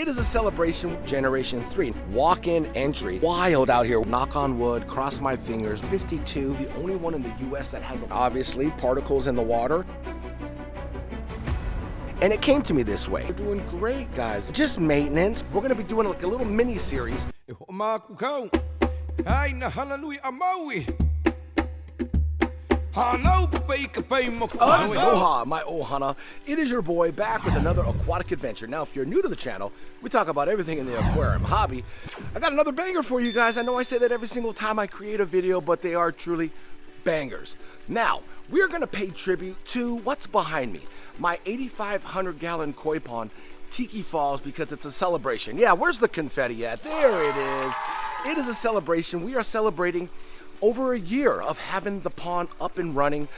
It is a celebration, Generation 3. Walk-in entry. Wild out here. Knock on wood, cross my fingers. 52, the only one in the US that has, obviously, particles in the water. And it came to me this way. We're doing great, guys. Just maintenance. We're gonna be doing like a little mini series. Hana Hui A Maui. Aloha, my ohana. It is your boy back with another aquatic adventure. Now, if you're new to the channel, we talk about everything in the aquarium hobby. I got another banger for you guys. I know I say that every single time I create a video, but they are truly bangers. Now, we are gonna pay tribute to what's behind me. My 8,500-gallon koi pond, Tiki Falls, because it's a celebration. Yeah, where's the confetti at? There it is. It is a celebration. We are celebrating over a year of having the pond up and running,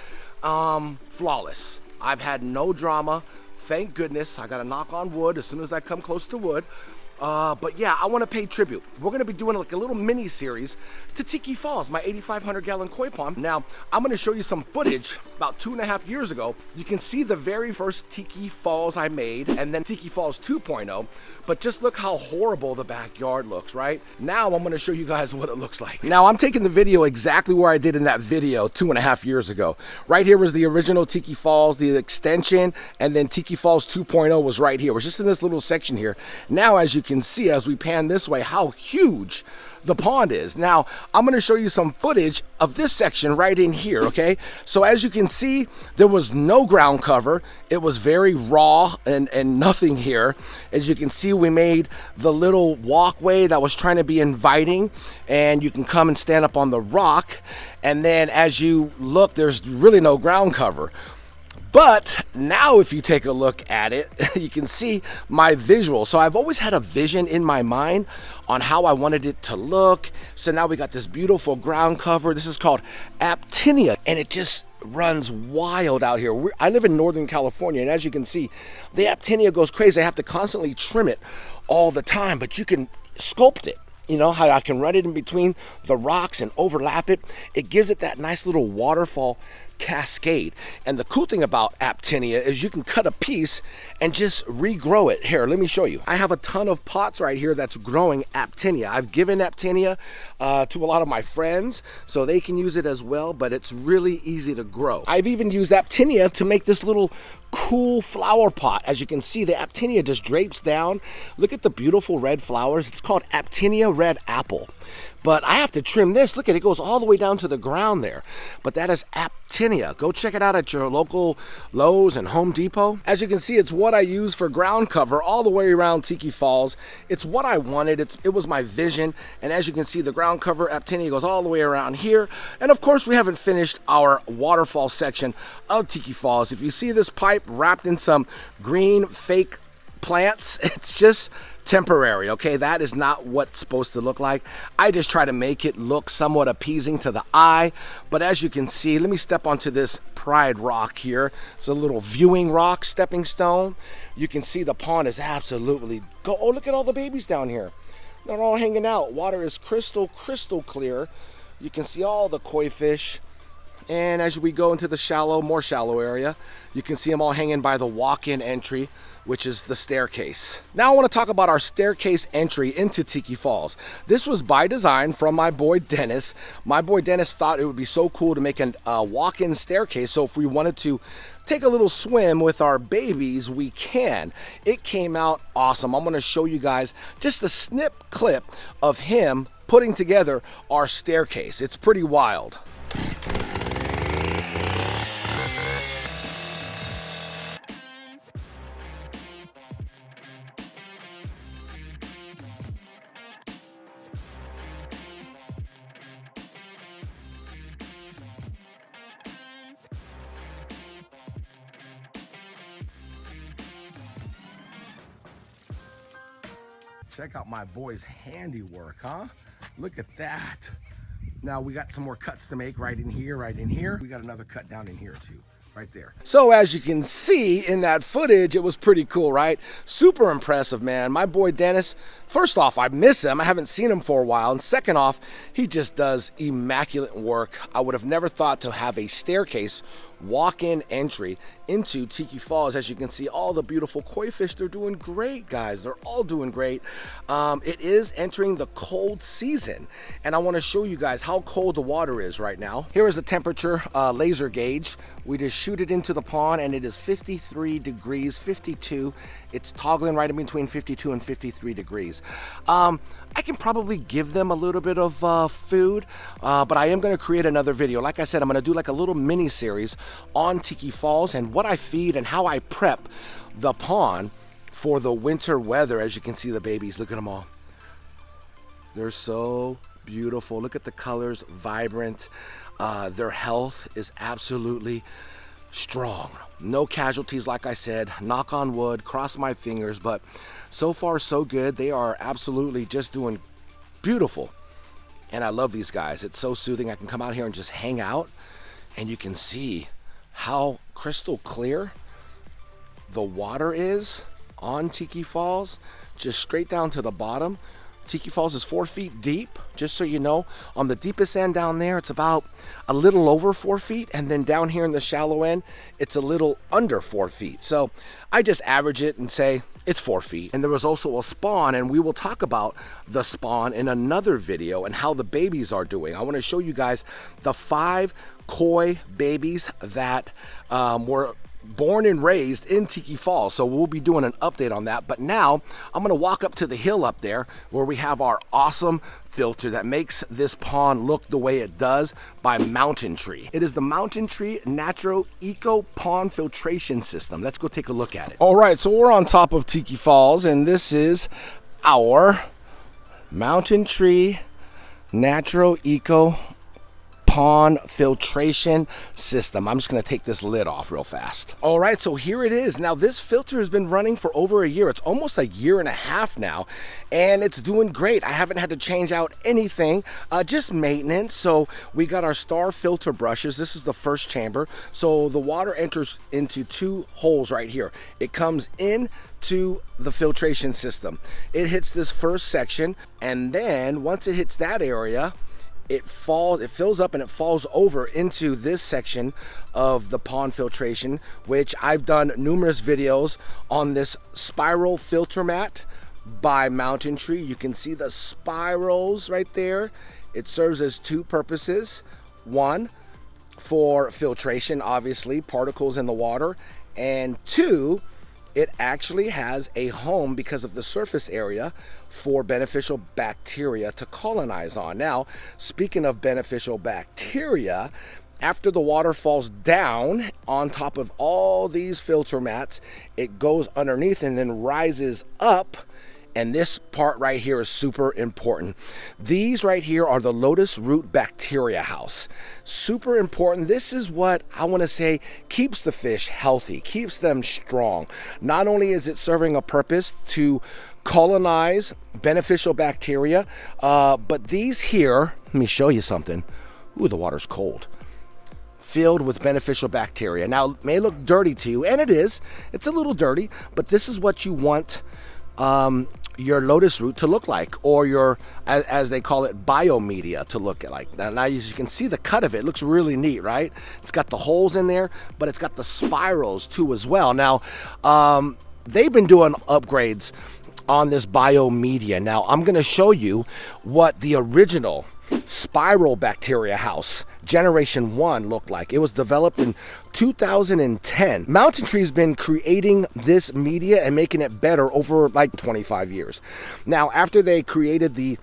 flawless. I've had no drama, thank goodness. I gotta knock on wood as soon as I come close to wood. But yeah, I want to pay tribute. We're gonna be doing like a little mini series to Tiki Falls, my 8,500-gallon koi pond. Now, I'm gonna show you some footage about 2.5 years ago. You can see the very first Tiki Falls I made, and then Tiki Falls 2.0. But just look how horrible the backyard looks, right? Now I'm gonna show you guys what it looks like. Now, I'm taking the video exactly where I did in that video 2.5 years ago. Right here was the original Tiki Falls, the extension, and then Tiki Falls 2.0 was right here. It was just in this little section here. Now, as you can see, as we pan this way, how huge the pond is. Now, I'm going to show you some footage of this section right in here, okay? So as you can see, there was no ground cover. It was very raw and nothing here. As you can see, we made the little walkway that was trying to be inviting, and you can come and stand up on the rock. And then as you look, there's really no ground cover. But now if you take a look at it, you can see my visual. So I've always had a vision in my mind on how I wanted it to look. So now we got this beautiful ground cover. This is called Actinia, and it just runs wild out here. I live in Northern California, and as you can see, the Actinia goes crazy. I have to constantly trim it all the time, but you can sculpt it. You know how I can run it in between the rocks and overlap it. It gives it that nice little waterfall cascade. And the cool thing about Actinia is you can cut a piece and just regrow it. Here, let me show you. I have a ton of pots right here that's growing Actinia. I've given Actinia to a lot of my friends so they can use it as well, but it's really easy to grow. I've even used Actinia to make this little cool flower pot. As you can see, the Actinia just drapes down. Look at the beautiful red flowers. It's called Actinia Red Apple. But I have to trim this. Look at it, it goes all the way down to the ground there. But that is Actinia. Go check it out at your local Lowe's and Home Depot. As you can see, it's what I use for ground cover all the way around Tiki Falls. It's what I wanted. It was my vision. And as you can see, the ground cover Actinia goes all the way around here. And of course, we haven't finished our waterfall section of Tiki Falls. If you see this pipe wrapped in some green fake plants, it's just temporary, okay? That is not what it's supposed to look like. I just try to make it look somewhat appeasing to the eye. But as you can see, let me step onto this pride rock here. It's a little viewing rock, stepping stone. You can see the pond is absolutely oh, look at all the babies down here. They're all hanging out. Water is crystal clear. You can see all the koi fish. And as we go into the more shallow area, you can see them all hanging by the walk-in entry, which is the staircase. Now I want to talk about our staircase entry into Tiki Falls. This was by design from my boy Dennis. My boy Dennis thought it would be so cool to make a walk-in staircase, so if we wanted to take a little swim with our babies, we can. It came out awesome. I'm going to show you guys just a snip clip of him putting together our staircase. It's pretty wild. Check out my boy's handiwork, huh? Look at that. Now we got some more cuts to make right in here, right in here. We got another cut down in here too, right there. So as you can see in that footage, it was pretty cool, right? Super impressive, man. My boy Dennis, first off, I miss him. I haven't seen him for a while. And second off, he just does immaculate work. I would have never thought to have a staircase walk-in entry into Tiki Falls. As you can see, all the beautiful koi fish, they're doing great, guys. They're all doing great. It is entering the cold season, and I want to show you guys how cold the water is right now. Here is the temperature laser gauge. We just shoot it into the pond, and it is 53 degrees, 52. It's toggling right in between 52 and 53 degrees. I can probably give them a little bit of food, but I am going to create another video. Like I said, I'm going to do like a little mini series on Tiki Falls and what I feed and how I prep the pond for the winter weather. As you can see, the babies, look at them all. They're so beautiful. Look at the colors, vibrant. Their health is absolutely strong. No casualties, like I said. Knock on wood, cross my fingers, but so far so good. They are absolutely just doing beautiful, and I love these guys. It's so soothing. I can come out here and just hang out, and you can see how crystal clear the water is on Tiki Falls, just straight down to the bottom. Tiki Falls is 4 feet deep, just so you know. On the deepest end down there, it's about a little over 4 feet, and then down here in the shallow end, it's a little under 4 feet. So I just average it and say it's 4 feet. And there was also a spawn, and we will talk about the spawn in another video and how the babies are doing. I want to show you guys the 5 koi babies that were born and raised in Tiki Falls, so we'll be doing an update on that. But now I'm gonna walk up to the hill up there where we have our awesome filter that makes this pond look the way it does by Mountain Tree. It is the Mountain Tree Natural Eco Pond Filtration System. Let's go take a look at it. All right, so we're on top of Tiki Falls, and this is our Mountain Tree Natural Eco Pond filtration system. I'm just going to take this lid off real fast. All right, so here it is. Now this filter has been running for over a year. It's almost a year and a half now, and it's doing great. I haven't had to change out anything, just maintenance. So we got our star filter brushes. This is the first chamber. So the water enters into 2 holes right here. It comes in to the filtration system. It hits this first section, and then once it hits that area, it fills up and it falls over into this section of the pond filtration, which I've done numerous videos on this spiral filter mat by Mountain Tree. You can see the spirals right there. It serves as 2 purposes. 1, for filtration, obviously, particles in the water, and 2, it actually has a home because of the surface area for beneficial bacteria to colonize on. Now, speaking of beneficial bacteria, after the water falls down on top of all these filter mats, it goes underneath and then rises up. And this part right here is super important. These right here are the lotus root bacteria house. Super important. This is what I want to say keeps the fish healthy, keeps them strong. Not only is it serving a purpose to colonize beneficial bacteria, but these here, let me show you something. Ooh, the water's cold. Filled with beneficial bacteria. Now, it may look dirty to you, and it is. It's a little dirty, but this is what you want your lotus root to look like, or your, as they call it, biomedia to look like. Now as you can see, the cut of it looks really neat, right? It's got the holes in there, but it's got the spirals too as well. Now, they've been doing upgrades on this biomedia. Now, I'm going to show you what the original spiral bacteria house generation 1 looked like. It was developed in 2010. Mountain Tree's been creating this media and making it better over like 25 years. Now, after they created the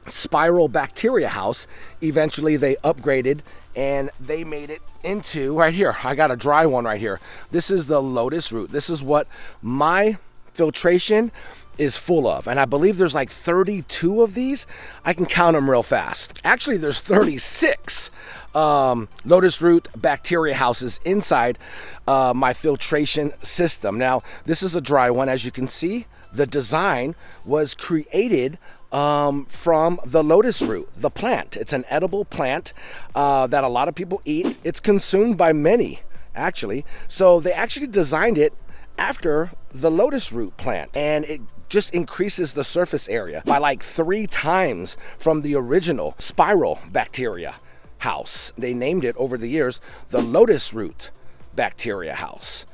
spiral bacteria house, eventually they upgraded and they made it into, right here, I got a dry one right here. This is the lotus root. This is what my filtration is full of, and I believe there's like 32 of these. I can count them real fast. Actually, there's 36 lotus root bacteria houses inside my filtration system. Now, this is a dry one. As you can see, the design was created from the lotus root, the plant. It's an edible plant that a lot of people eat. It's consumed by many, actually. So they actually designed it after the lotus root plant, and it just increases the surface area by like 3 times from the original spiral bacteria. house. They named it over the years the lotus root bacteria house.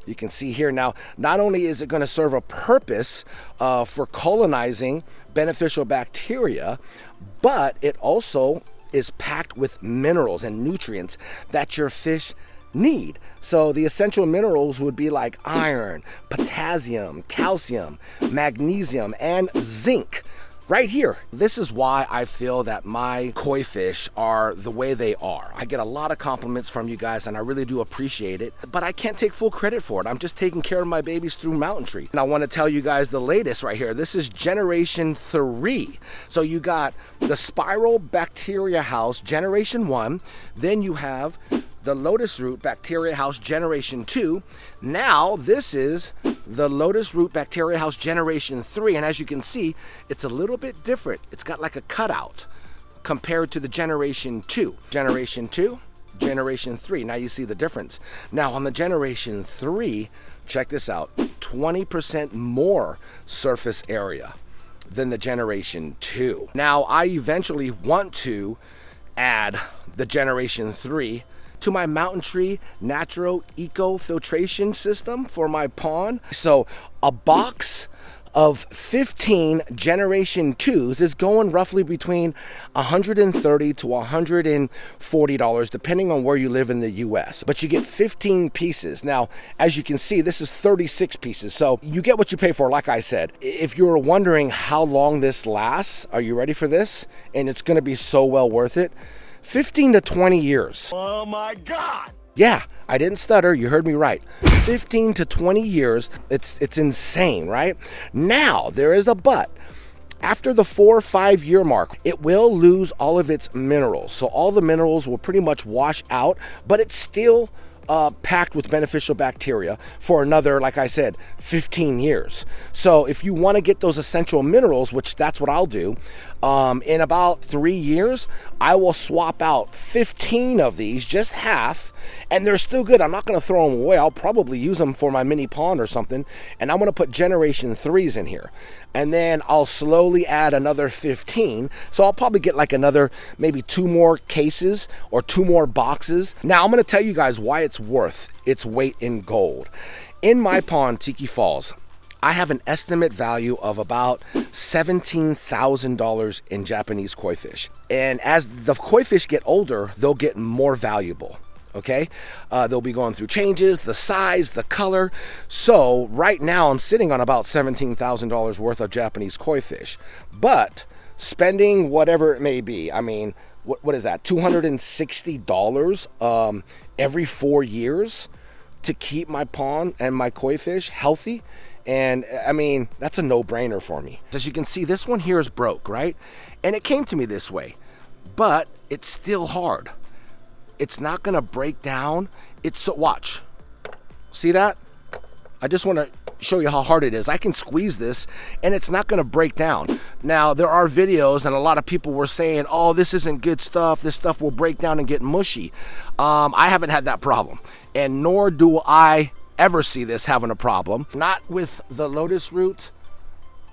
You can see here now, not only is it going to serve a purpose for colonizing beneficial bacteria, but it also is packed with minerals and nutrients that your fish need. So the essential minerals would be like iron, potassium, calcium, magnesium, and zinc. Right here. This is why I feel that my koi fish are the way they are. I get a lot of compliments from you guys and I really do appreciate it, but I can't take full credit for it. I'm just taking care of my babies through Mountain Tree. And I want to tell you guys the latest right here. This is generation 3. So you got the spiral bacteria house generation 1, then you have the lotus root bacteria house generation 2. Now this is the lotus root bacteria house generation 3, and as you can see, it's a little bit different. It's got like a cutout compared to the generation 2. Generation 2, generation 3. Now you see the difference. Now on the generation 3, check this out, 20% more surface area than the generation 2. Now I eventually want to add the generation 3 to my Mountain Tree natural eco filtration system for my pond. So a box of 15 generation 2s is going roughly between $130 to $140 depending on where you live in the US, but you get 15 pieces. Now as you can see, this is 36 pieces, so you get what you pay for. Like I said, if you're wondering how long this lasts, are you ready for this? And it's going to be so well worth it. 15 to 20 years. Oh my God! Yeah, I didn't stutter, you heard me right. 15 to 20 years, it's insane, right? Now, there is a but. After the 4 or 5 year mark, it will lose all of its minerals. So all the minerals will pretty much wash out, but it's still packed with beneficial bacteria for another, like I said, 15 years. So if you want to get those essential minerals, which that's what I'll do, in about 3 years, I will swap out 15 of these, just half, and they're still good. I'm not going to throw them away. I'll probably use them for my mini pond or something, and I'm going to put generation 3s in here. And then I'll slowly add another 15. So I'll probably get like another, maybe 2 more cases or 2 more boxes. Now I'm going to tell you guys why it's worth its weight in gold. In my pond, Tiki Falls, I have an estimate value of about $17,000 in Japanese koi fish. And as the koi fish get older, they'll get more valuable. Okay, they'll be going through changes, the size, the color. So right now I'm sitting on about $17,000 worth of Japanese koi fish, but spending whatever it may be, I mean, what is that, $260 every 4 years to keep my pond and my koi fish healthy. And I mean, that's a no-brainer for me. As you can see, this one here is broke, right? And it came to me this way, but it's still hard. It's not gonna break down. It's so, watch, see that? I just wanna show you how hard it is. I can squeeze this and it's not gonna break down. Now, there are videos and a lot of people were saying, oh, this isn't good stuff. This stuff will break down and get mushy. I haven't had that problem, and nor do I ever see this having a problem. Not with the lotus root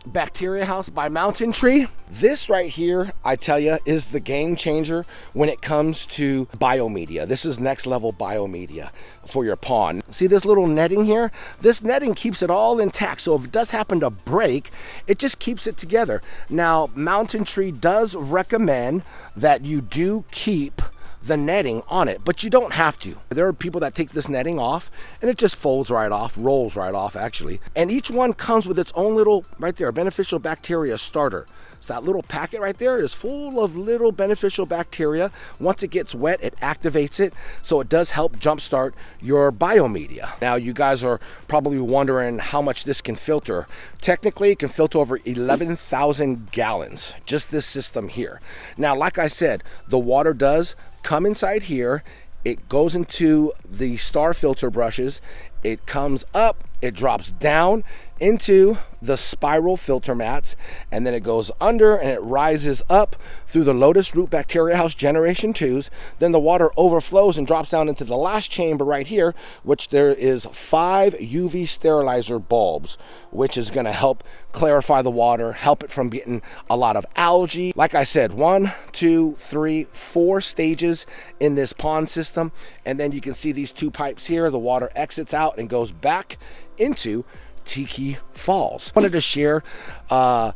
bacteria house by Mountain Tree. This right here, I tell you, is the game changer when it comes to biomedia. This is next level biomedia for your pond. See this little netting here? This netting keeps it all intact, so if it does happen to break, it just keeps it together. Now, Mountain Tree does recommend that you do keep the netting on it, but you don't have to. There are people that take this netting off and it just folds right off, rolls right off actually. And each one comes with its own little, right there, beneficial bacteria starter. So that little packet right there is full of little beneficial bacteria. Once it gets wet, it activates it. So it does help jumpstart your biomedia. Now you guys are probably wondering how much this can filter. Technically, it can filter over 11,000 gallons, just this system here. Now, like I said, the water does come inside here. It goes into the star filter brushes it comes up, it drops down into the spiral filter mats, and then it goes under and it rises up through the Lotus root bacteria house generation 2s. Then the water overflows and drops down into the last chamber right here, which there is 5 UV sterilizer bulbs, which is going to help clarify the water, help it from getting a lot of algae. Like I said, 1, 2, 3, 4 stages in this pond system, and then you can see these 2 pipes here. The water exits out and goes back into Tiki Falls. I wanted to share how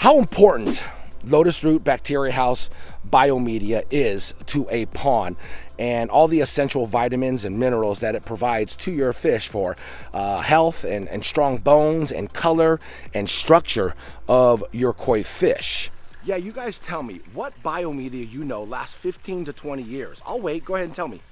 important Lotus root bacteria house biomedia is to a pond, and all the essential vitamins and minerals that it provides to your fish for health and strong bones and color and structure of your koi fish. Yeah, you guys tell me what biomedia you know lasts 15 to 20 years. I'll wait. Go ahead and tell me.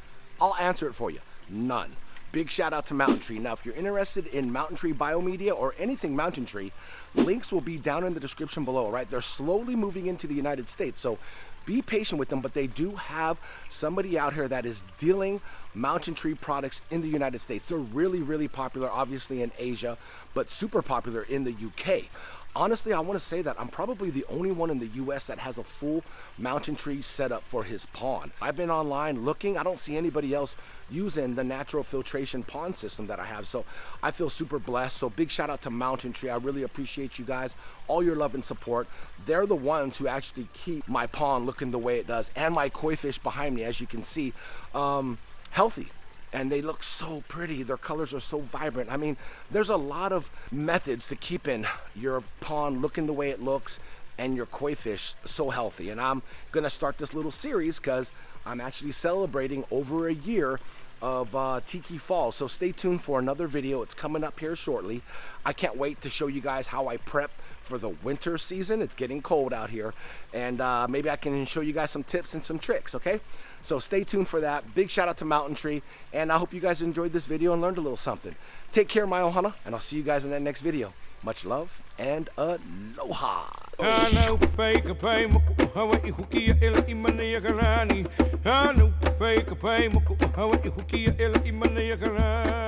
I'll answer it for you. None. Big shout out to Mountain Tree. Now, if you're interested in Mountain Tree biomedia or anything Mountain Tree, links will be down in the description below, right? They're slowly moving into the United States, so be patient with them, but they do have somebody out here that is dealing Mountain Tree products in the United States. They're really, really popular, obviously in Asia, but super popular in the UK. Honestly, I want to say that I'm probably the only one in the US that has a full Mountain Tree setup for his pond. I've been online looking. I don't see anybody else using the natural filtration pond system that I have, so I feel super blessed. So big shout out to Mountain Tree. I really appreciate you guys, all your love and support. They're the ones who actually keep my pond looking the way it does, and my koi fish behind me, as you can see, healthy. And they look so pretty. Their colors are so vibrant. I mean, there's a lot of methods to keeping your pond looking the way it looks and your koi fish so healthy. And I'm gonna start this little series because I'm actually celebrating over a year of Tiki Falls. So stay tuned for another video. It's coming up here shortly. I can't wait to show you guys how I prep for the winter season. It's getting cold out here, and maybe I can show you guys some tips and some tricks, okay? So stay tuned for that. Big shout out to Mountain Tree, and I hope you guys enjoyed this video and learned a little something. Take care, my ohana, and I'll see you guys in that next video. Much love and aloha. Hana Hui A Maui.